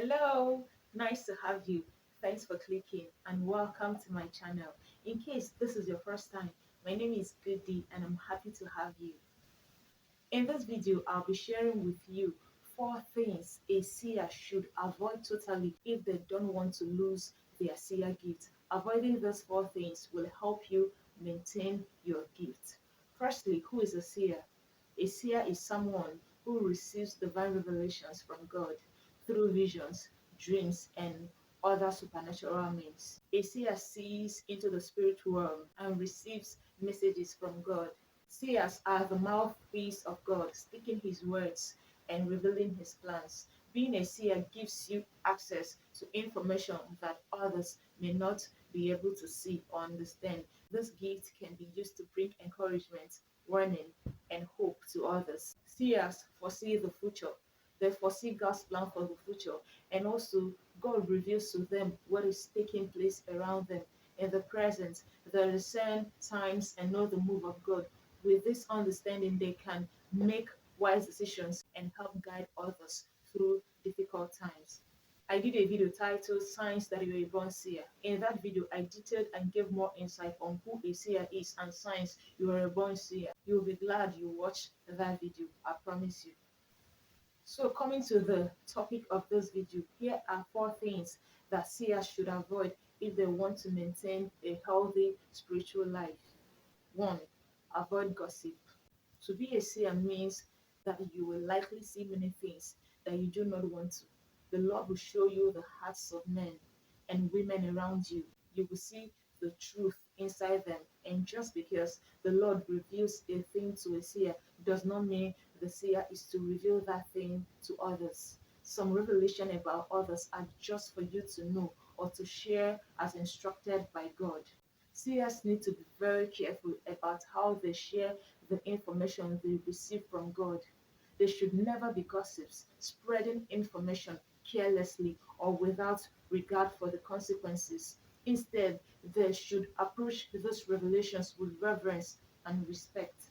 Hello, nice to have you. Thanks for clicking and welcome to my channel. In case this is your first time, my name is Goody and I'm happy to have you. In this video, I'll be sharing with you 4 things a seer should avoid totally if they don't want to lose their seer gift. Avoiding these 4 things will help you maintain your gift. Firstly, who is a seer? A seer is someone who receives divine revelations from God through visions, dreams, and other supernatural means. A seer sees into the spirit realm and receives messages from God. Seers are the mouthpiece of God, speaking his words and revealing his plans. Being a seer gives you access to information that others may not be able to see or understand. This gift can be used to bring encouragement, warning, and hope to others. Seers foresee the future. They foresee God's plan for the future, and also God reveals to them what is taking place around them in the present. They discern times and know the move of God. With this understanding, they can make wise decisions and help guide others through difficult times. I did a video titled Signs That You're a Born Seer. In that video, I detailed and gave more insight on who a seer is and signs you are a born seer. You'll be glad you watched that video, I promise you. So, coming to the topic of this video, here are 4 things that seers should avoid if they want to maintain a healthy spiritual life. 1. Avoid gossip. To be a seer means that you will likely see many things that you do not want to. The Lord will show you the hearts of men and women around you. You will see the truth inside them. And just because the Lord reveals a thing to a seer does not mean the seer is to reveal that thing to others. Some revelation about others are just for you to know or to share as instructed by God. Seers need to be very careful about how they share the information they receive from God. They should never be gossips, spreading information carelessly or without regard for the consequences. Instead, they should approach these revelations with reverence and respect.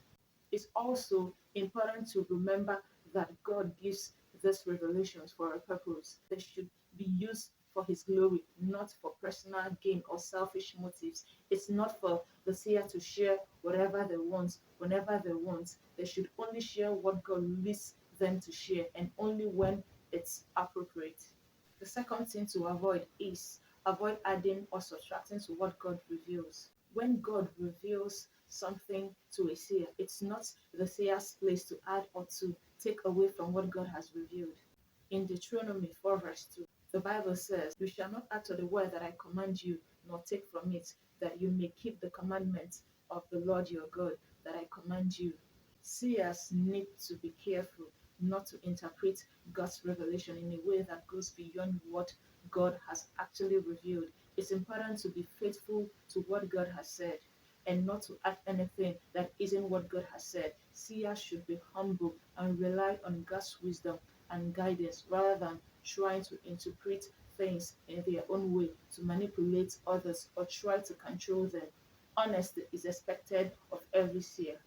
It's also important to remember that God gives these revelations for a purpose. They should be used for His glory, not for personal gain or selfish motives. It's not for the seer to share whatever they want, whenever they want. They should only share what God leads them to share and only when it's appropriate. The second thing to avoid is avoid adding or subtracting to what God reveals. When God reveals something to a seer, it's not the seer's place to add or to take away from what God has revealed. In Deuteronomy 4, verse 2, the Bible says, "You shall not add to the word that I command you, nor take from it, that you may keep the commandments of the Lord your God that I command you." Seers need to be careful not to interpret God's revelation in a way that goes beyond what God has actually revealed. It's important to be faithful to what God has said and not to add anything that isn't what God has said. Seers should be humble and rely on God's wisdom and guidance rather than trying to interpret things in their own way to manipulate others or try to control them. Honesty is expected of every seer.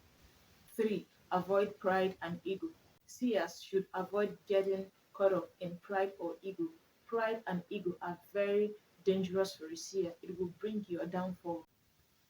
3. Avoid pride and ego. Seers should avoid getting caught up in pride or ego. Pride and ego are very dangerous for a seer. It will bring your downfall.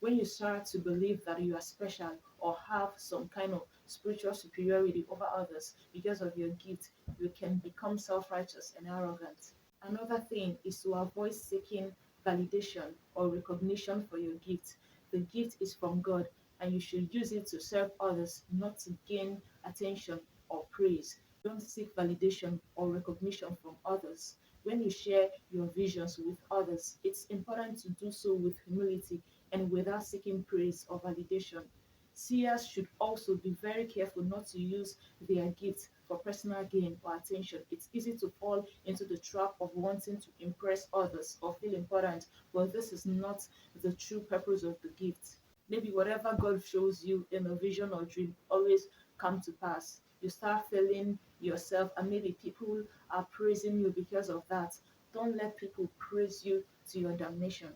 When you start to believe that you are special or have some kind of spiritual superiority over others because of your gift, you can become self righteous and arrogant. Another thing is to avoid seeking validation or recognition for your gift. The gift is from God and you should use it to serve others, not to gain attention or praise. Don't seek validation or recognition from others. When you share your visions with others, it's important to do so with humility and without seeking praise or validation. Seers should also be very careful not to use their gifts for personal gain or attention. It's easy to fall into the trap of wanting to impress others or feel important, but this is not the true purpose of the gift. Maybe whatever God shows you in a vision or dream always come to pass. You start feeling yourself, and maybe people are praising you because of that. Don't let people praise you to your damnation.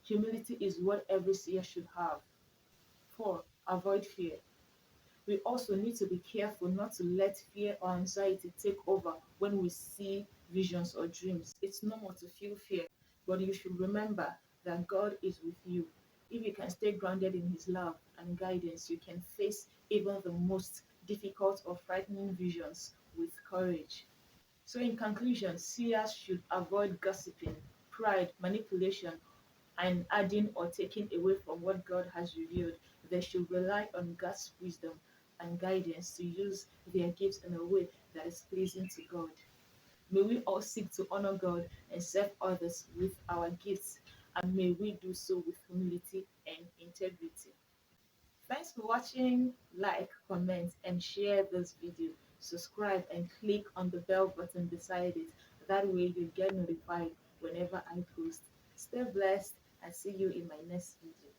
Humility is what every seer should have. 4. Avoid fear. We also need to be careful not to let fear or anxiety take over when we see visions or dreams. It's normal to feel fear, but you should remember that God is with you. If you can stay grounded in His love and guidance, you can face even the most difficult or frightening visions with courage. So, in conclusion, seers should avoid gossiping, pride, manipulation, and adding or taking away from what God has revealed. They should rely on God's wisdom and guidance to use their gifts in a way that is pleasing to God. May we all seek to honor God and serve others with our gifts, and may we do so with humility and integrity. Thanks for watching. Like, comment, and share this video. Subscribe and click on the bell button beside it. That way you get notified whenever I post. Stay blessed and see you in my next video.